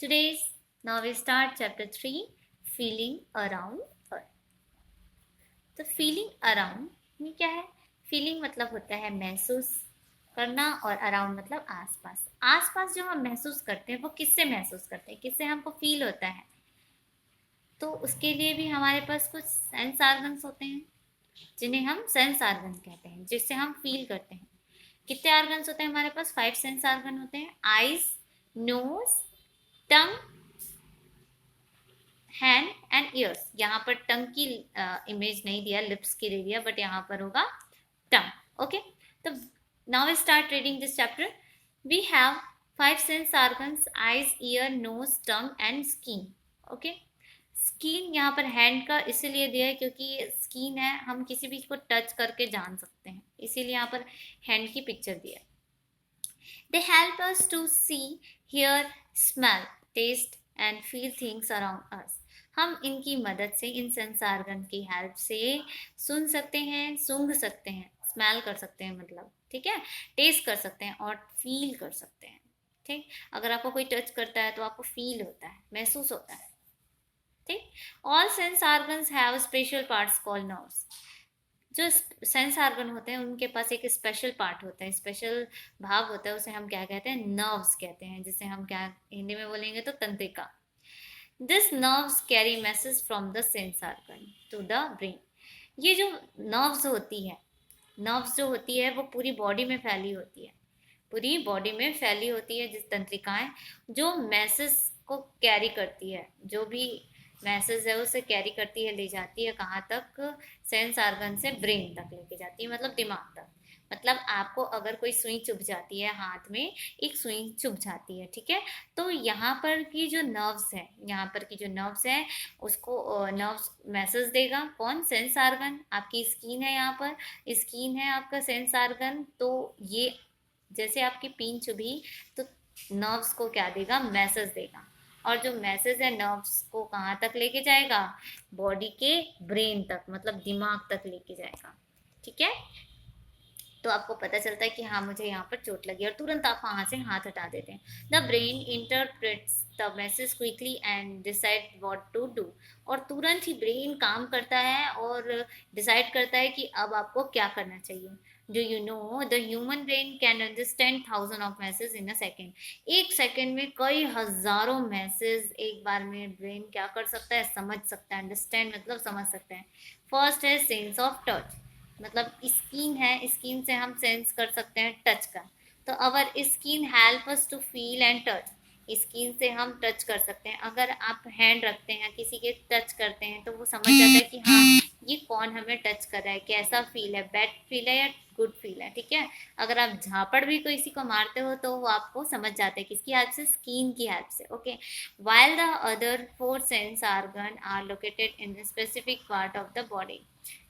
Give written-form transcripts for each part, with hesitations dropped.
Today's now we start chapter 3 feeling around earth. तो feeling around में क्या है? फीलिंग मतलब होता है महसूस करना और अराउंड मतलब आसपास। आसपास जो हम महसूस करते हैं वो किससे महसूस करते हैं, किससे हमको फील होता है? तो उसके लिए भी हमारे पास कुछ सेंस ऑर्गन्स होते हैं जिन्हें हम सेंस ऑर्गन कहते हैं, जिससे हम फील करते हैं। कितने ऑर्गन्स होते हैं हमारे पास? 5 सेंस ऑर्गन होते हैं। Eyes, nose, tongue, hand and ears. यहाँ पर टंग की इमेज नहीं दिया, लिप्स की दे दिया, बट यहाँ पर होगा टंग। ओके, तो now we start reading this chapter. We have 5 sense organs: eyes, ear, nose, tongue and skin. Okay, skin यहाँ पर हैंड का इसीलिए दिया है क्योंकि स्किन है, हम किसी भी को टच करके जान सकते हैं, इसीलिए यहाँ पर हैंड की पिक्चर दिया है। They help us to see, hear, smell, taste and feel things around us. हम इनकी मदद से, इन सेंस ऑर्गन की हेल्प से सुन सकते हैं, सूंघ सकते हैं, स्मेल कर सकते हैं, मतलब ठीक है, टेस्ट कर सकते हैं और फील कर सकते हैं। ठीक, अगर आपको कोई टच करता है तो आपको फील होता है, महसूस होता है। ठीक, all sense organs have special parts called nerves. जो सेंस ऑर्गन होते हैं उनके पास एक स्पेशल पार्ट होता है, स्पेशल भाग होता है, उसे हम क्या कहते हैं? नर्व्स कहते हैं, जिसे हम क्या हिंदी में बोलेंगे तो तंत्रिका। This nerves carry message from the sense organ to the brain. ये जो नर्व्स होती है, नर्व्स जो होती है वो पूरी बॉडी में फैली होती है, पूरी बॉडी में फैली होती है जिस तंत्रिकाएं, जो मैसेज को कैरी करती है, जो भी मैसेज है उसे कैरी करती है, ले जाती है कहाँ तक? सेंस ऑर्गन से ब्रेन तक लेके जाती है, मतलब दिमाग तक। मतलब आपको अगर कोई सुई चुभ जाती है हाथ में, एक सुई चुभ जाती है, ठीक है, तो यहाँ पर की जो नर्व्स है, यहाँ पर की जो नर्व्स है उसको नर्व्स मैसेज देगा। कौन? Sense organ. आपकी स्किन है, यहाँ पर स्किन है आपका सेंस ऑर्गन, तो ये जैसे आपकी पीन चुभी तो नर्व्स को क्या देगा? मैसेज देगा। और जो मैसेज है नर्व्स को कहाँ तक लेके जाएगा? बॉडी के ब्रेन तक, मतलब दिमाग तक लेके जाएगा। ठीक है, तो आपको पता चलता है कि हाँ मुझे यहाँ पर चोट लगी, और तुरंत आप वहाँ से हाथ हटा देते हैं। The brain interprets the message quickly and decide what to do. और तुरंत ही ब्रेन काम करता है और डिसाइड करता है कि अब आपको क्या करना चाहिए। Do you know the human brain can understand 1000 of message in a second. एक सेकेंड में कई हजारों मैसेज एक बार में ब्रेन क्या कर सकता है? समझ सकता है। अंडरस्टैंड मतलब समझ सकता है। फर्स्ट है सेंस ऑफ टच, मतलब स्किन है, स्किन से हम सेंस कर सकते हैं टच का। तो our skin help us to feel and touch. Skin से हम टच कर सकते हैं। अगर आप हैंड रखते हैं, किसी के टच करते हैं, तो वो समझ जाता है कि हाँ ये कौन हमें टच कर रहा है, कैसा फील है, बैड फील है या गुड फील है। ठीक है, अगर आप झापड़ भी किसी को मारते हो तो वो आपको समझ जाते हैं, किसकी हेल्प से? स्किन की हेल्प से। Okay, while the other 4 sense organ are located in a specific part of the body.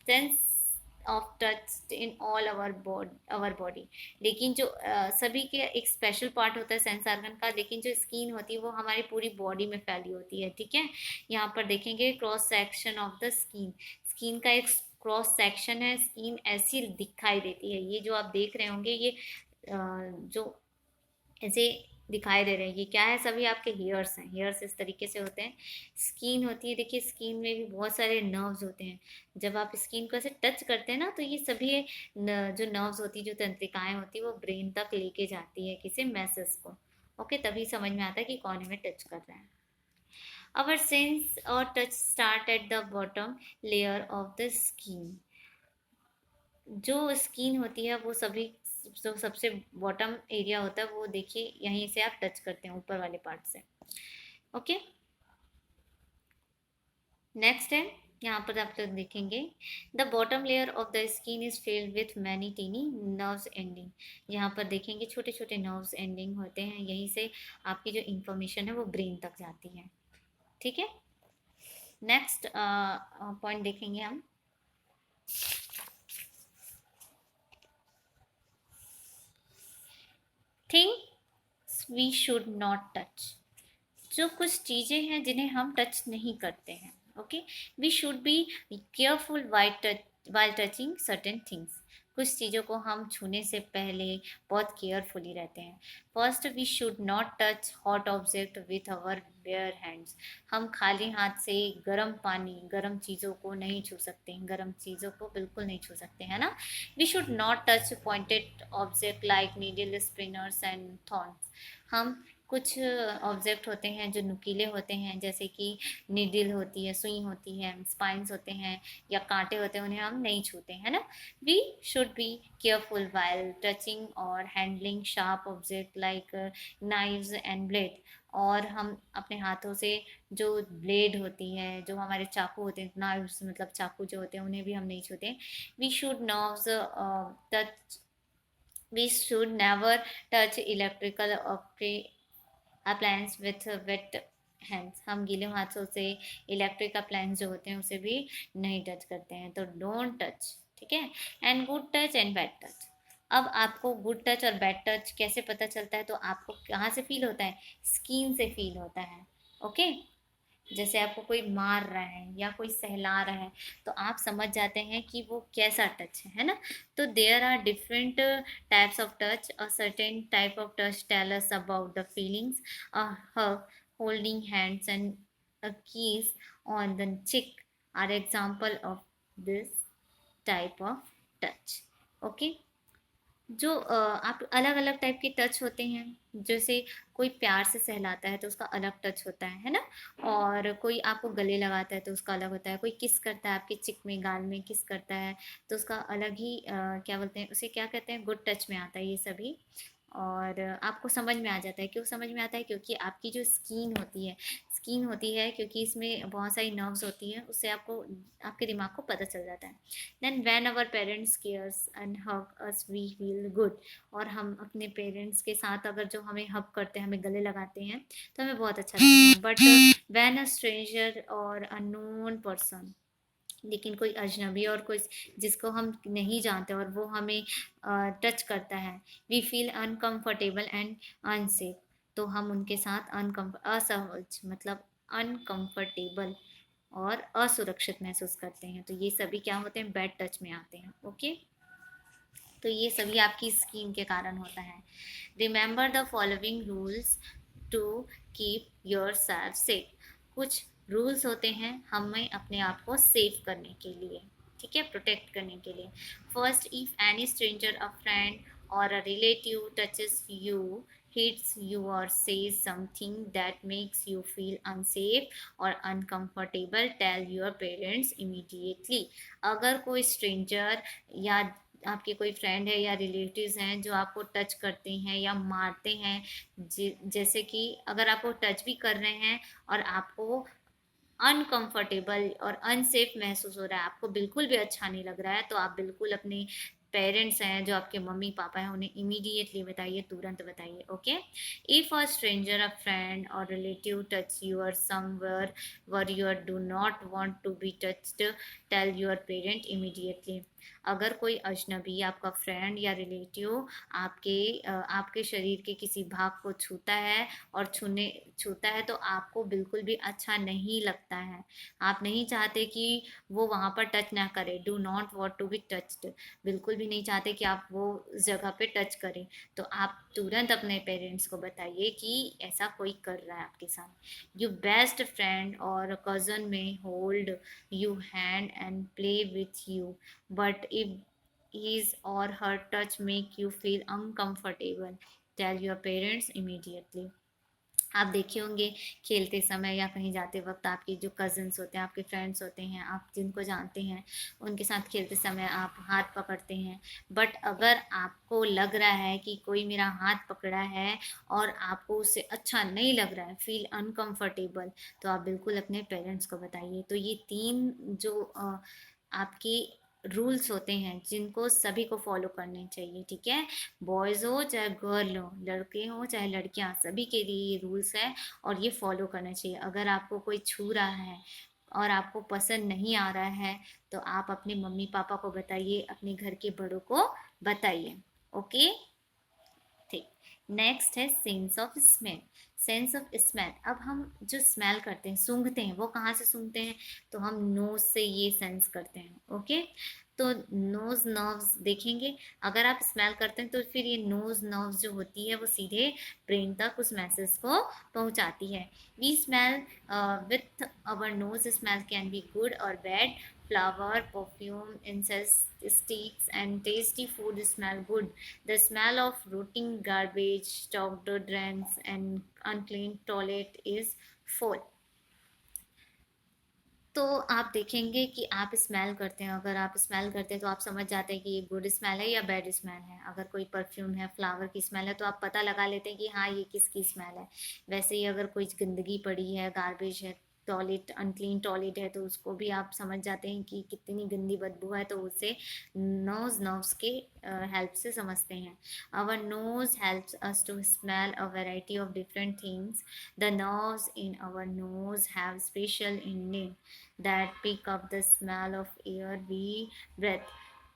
Sense of touch in all our body. लेकिन जो सभी के एक स्पेशल पार्ट होता है सेंस ऑर्गन का, लेकिन जो स्किन होती है वो हमारी पूरी बॉडी में फैली होती है। ठीक है, यहाँ पर देखेंगे cross section of the skin. Skin का एक क्रॉस सेक्शन है, स्किन ऐसी दिखाई देती है। ये जो आप देख रहे होंगे ये जो ऐसे दिखाई दे रहे हैं, ये क्या है? सभी आपके हेयर्स हैं। हेयर्स इस तरीके से होते हैं। स्किन होती है, देखिए स्किन में भी बहुत सारे नर्व्स होते हैं। जब आप स्किन को ऐसे टच करते हैं ना, तो ये सभी जो नर्व्स होती है, जो तंत्रिकाएं होती है, वो ब्रेन तक लेके जाती है किसी मैसेज को। ओके, तभी समझ में आता है कि कौन हमें टच कर रहा है। अवर सेंस और touch start at the bottom layer of the skin. जो स्किन होती है वो सभी, जो सबसे बॉटम एरिया होता है वो देखिए यहीं से आप टच करते हैं, ऊपर वाले पार्ट से। ओके, नेक्स्ट है, यहाँ पर आप लोग देखेंगे the bottom layer of the skin is filled with many tiny nerves ending. यहाँ पर देखेंगे छोटे छोटे नर्व्स एंडिंग होते हैं, यहीं से आपकी जो इंफॉर्मेशन है वो ब्रेन तक जाती है। ठीक है, नेक्स्ट पॉइंट देखेंगे हम। Things we should not touch. जो कुछ चीज़ें हैं जिन्हें हम टच नहीं करते हैं। Okay, we should be careful while touching certain things. कुछ चीज़ों को हम छूने से पहले बहुत केयरफुली रहते हैं। First, we should not touch hot object with our bare hands. हम खाली हाथ से गर्म पानी, गर्म चीज़ों को नहीं छू सकते हैं, गर्म चीज़ों को बिल्कुल नहीं छू सकते हैं ना। We should not touch pointed object like needle, spinners and thorns. हम कुछ ऑब्जेक्ट होते हैं जो नुकीले होते हैं, जैसे कि नीडल होती है, सुई होती है, स्पाइंस होते हैं या कांटे होते हैं, उन्हें हम नहीं छूते हैं ना। We should be careful while touching और handling sharp object like knives and blade. और हम अपने हाथों से जो ब्लेड होती है, जो हमारे चाकू होते हैं, नाइव्स मतलब चाकू जो होते हैं, उन्हें भी हम नहीं छूते। We should not touch we should never touch electrical appliance with wet hands. हम गीले हाथों से इलेक्ट्रिक अप्लायंस जो होते हैं उसे भी नहीं टच करते हैं, तो डोंट टच, ठीक है। And good touch and bad touch. अब आपको गुड टच और बैड टच कैसे पता चलता है, तो आपको कहाँ से फील होता है, स्किन से फील होता है, ओके। जैसे आपको कोई मार रहा है या कोई सहला रहा है, तो आप समझ जाते हैं कि वो कैसा टच है ना। तो there are different types of touch. A certain type of touch tell us about the feelings. A hug, holding hands and a kiss on the cheek are example of this type of touch, okay। जो आप अलग अलग type के touch होते हैं, जैसे कोई प्यार से सहलाता है तो उसका अलग टच होता है ना। और कोई आपको गले लगाता है तो उसका अलग होता है। कोई किस करता है आपके चिक में, गाल में किस करता है, तो उसका अलग ही क्या बोलते हैं उसे, क्या कहते हैं, गुड टच में आता है ये सभी। और आपको समझ में आ जाता है। क्यों समझ में आता है, क्योंकि आपकी जो स्किन होती है क्योंकि इसमें बहुत सारी नर्व्स होती हैं, उससे आपको, आपके दिमाग को पता चल जाता है। Then when our parents cares and hug us we feel good. और हम अपने पेरेंट्स के साथ अगर जो हमें हग करते हैं, हमें गले लगाते हैं, तो हमें बहुत अच्छा लगता है। बट व्हेन अ स्ट्रेंजर और अननोन पर्सन, लेकिन कोई अजनबी और कोई जिसको हम नहीं जानते और वो हमें टच करता है, we feel uncomfortable and unsafe. तो हम उनके साथ असहज मतलब अनकंफर्टेबल और असुरक्षित महसूस करते हैं। तो ये सभी क्या होते हैं, बैड टच में आते हैं, ओके। तो ये सभी आपकी स्किन के कारण होता है। Remember the following rules to keep yourself safe. कुछ रूल्स होते हैं हमें अपने आप को सेफ करने के लिए, ठीक है, प्रोटेक्ट करने के लिए। First, if any stranger, a friend or a relative touches you, hits you or says something that makes you feel unsafe or uncomfortable, tell your parents immediately। अगर कोई स्ट्रेंजर या आपके कोई फ्रेंड है या रिलेटिव्स हैं जो आपको टच करते हैं या मारते हैं, जैसे कि अगर आपको टच भी कर रहे हैं और आपको अनकंफर्टेबल और अनसेफ महसूस हो रहा है, आपको बिल्कुल भी अच्छा नहीं लग रहा है, तो आप बिल्कुल अपने पेरेंट्स हैं जो आपके मम्मी पापा हैं उन्हें इमीडिएटली बताइए, तुरंत बताइए, okay. If a stranger, a friend or relative touch you or somewhere where you do not want to be touched, tell your parent immediately. अगर कोई अजनबी, आपका फ्रेंड या रिलेटिव आपके शरीर के किसी भाग को छूता है और छूता है, तो आपको बिल्कुल भी अच्छा नहीं लगता है। आप नहीं चाहते कि वो वहाँ पर टच ना करे, do not want to be touched. बिल्कुल भी नहीं चाहते कि आप वो उस जगह पे टच करें। तो आप तुरंत अपने पेरेंट्स को बताइए कि ऐसा कोई कर रहा है आपके साथ। योर बेस्ट फ्रेंड और कजन में hold you hand and play with you, but if his or her touch make you feel uncomfortable, tell your parents immediately। आप देखे होंगे खेलते समय या कहीं जाते वक्त आपके जो कजन्स होते हैं, आपके फ्रेंड्स होते हैं, आप जिनको जानते हैं, उनके साथ खेलते समय आप हाथ पकड़ते हैं। बट अगर आपको लग रहा है कि कोई मेरा हाथ पकड़ा है और आपको उससे अच्छा नहीं लग रहा है, फील अनकंफर्टेबल, तो आप बिल्कुल अपने पेरेंट्स को बताइए। तो ये 3 जो आपकी रूल्स होते हैं जिनको सभी को फॉलो करने चाहिए, ठीक है। बॉयज़ हो चाहे गर्ल हो, लड़के हो चाहे लड़कियां, सभी के लिए ये रूल्स है और ये फॉलो करना चाहिए। अगर आपको कोई छू रहा है और आपको पसंद नहीं आ रहा है, तो आप अपने मम्मी पापा को बताइए, अपने घर के बड़ों को बताइए, ओके। ठीक, नेक्स्ट है sense of smell. Sense of smell, अब हम जो स्मेल करते हैं, सूंघते हैं, वो कहाँ से सूंघते हैं, तो हम नोज से ये सेंस करते हैं, ओके। तो नोज नर्व्स देखेंगे, अगर आप स्मेल करते हैं तो फिर ये नोज नर्व्स जो होती है वो सीधे ब्रेन तक उस मैसेज को पहुंचाती है. We smell with our nose. Smell can be good or bad. Flower, perfume, incense sticks, and tasty food smell good. The smell of rotting garbage, stocked drains, and unclean toilet is foul. तो आप देखेंगे कि आप smell करते हैं, अगर आप smell करते हैं तो आप समझ जाते हैं कि ये गुड स्मेल है या बैड स्मेल है. अगर कोई परफ्यूम है, फ्लावर की स्मेल है, तो आप पता लगा लेते हैं कि हाँ ये किसकी स्मेल है. वैसे ही अगर कोई गंदगी पड़ी है, गार्बेज है, टॉयलेट अनक्लीन टॉयलेट है, तो उसको भी आप समझ जाते हैं कि कितनी गंदी बदबू है, तो उसे नोज नर्व्स के हेल्प से समझते हैं. Our nose helps us to smell a variety of different things. The nerves in our nose have special indent that pick up the smell of air we breathe.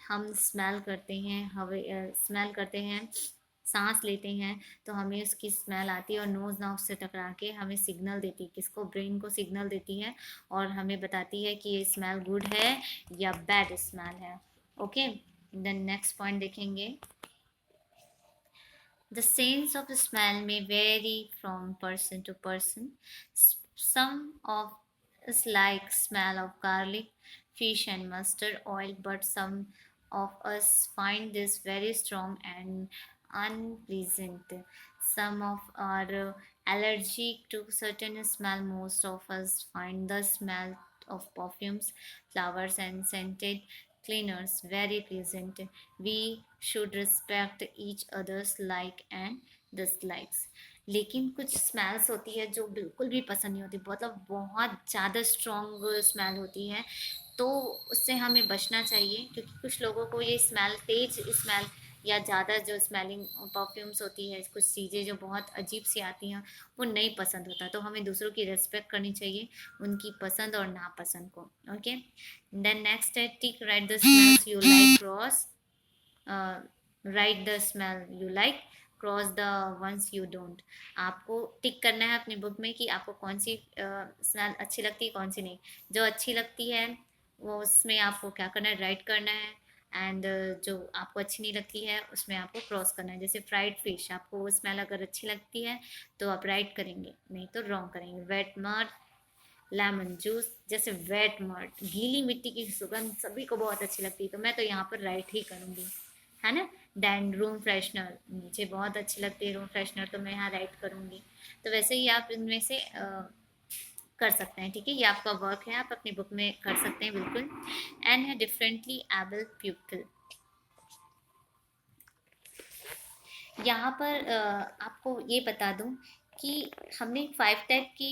हम smell करते हैं, हवे smell करते हैं, सांस लेते हैं, तो हमें उसकी स्मेल आती है और नोज नाव से टकरा के हमें सिग्नल देती है, किसको, ब्रेन को सिग्नल देती है और हमें बताती है कि ये स्मेल गुड है या बैड स्मेल है. ओके, देन नेक्स्ट पॉइंट देखेंगे. The sense of smell may vary from person to person. Some of us like smell of garlic, fish and mustard oil, but some of us find this very strong and unpleasant. Some of are allergic to certain smell. Most of us find the smell of perfumes, flowers and scented cleaners very pleasant. We should respect each other's like and dislikes. लेकिन कुछ smells होती है जो बिल्कुल भी पसंद नहीं होती, मतलब बहुत ज़्यादा स्ट्रॉन्ग स्मेल होती है, तो उससे हमें बचना चाहिए, क्योंकि कुछ लोगों को ये स्मेल, तेज स्मेल या ज़्यादा जो स्मेलिंग परफ्यूम्स होती है, कुछ चीज़ें जो बहुत अजीब सी आती हैं, वो नहीं पसंद होता. तो हमें दूसरों की रेस्पेक्ट करनी चाहिए, उनकी पसंद और नापसंद को. ओके, देन नेक्स्ट है टिक right the smells you like cross right the smell you like cross the ones you don't. आपको टिक करना है अपनी बुक में कि आपको कौन सी स्मेल अच्छी लगती है, कौन सी नहीं. जो अच्छी लगती है वो उसमें आपको क्या करना है, राइट करना है. एंड जो आपको अच्छी नहीं लगती है उसमें आपको क्रॉस करना है. जैसे फ्राइड फिश, आपको वो स्मेल अगर अच्छी लगती है तो आप राइट करेंगे, नहीं तो रॉन्ग करेंगे. Wet mud, lemon juice. जैसे वेट मड, गीली मिट्टी की सुगंध सभी को बहुत अच्छी लगती है, तो मैं तो यहाँ पर राइट ही करूँगी, है ना. दैन रूम फ्रेशनर, मुझे बहुत अच्छी लगती है रूम फ्रेशनर, तो मैं यहाँ राइट करूँगी. तो वैसे ही आप इनमें से कर सकते हैं. ठीक है, ये आपका वर्क है, आप अपनी बुक में कर सकते हैं बिल्कुल. एंड है डिफरेंटली एबल पीपल. यहाँ पर आपको ये बता दूं कि हमने 5 टाइप की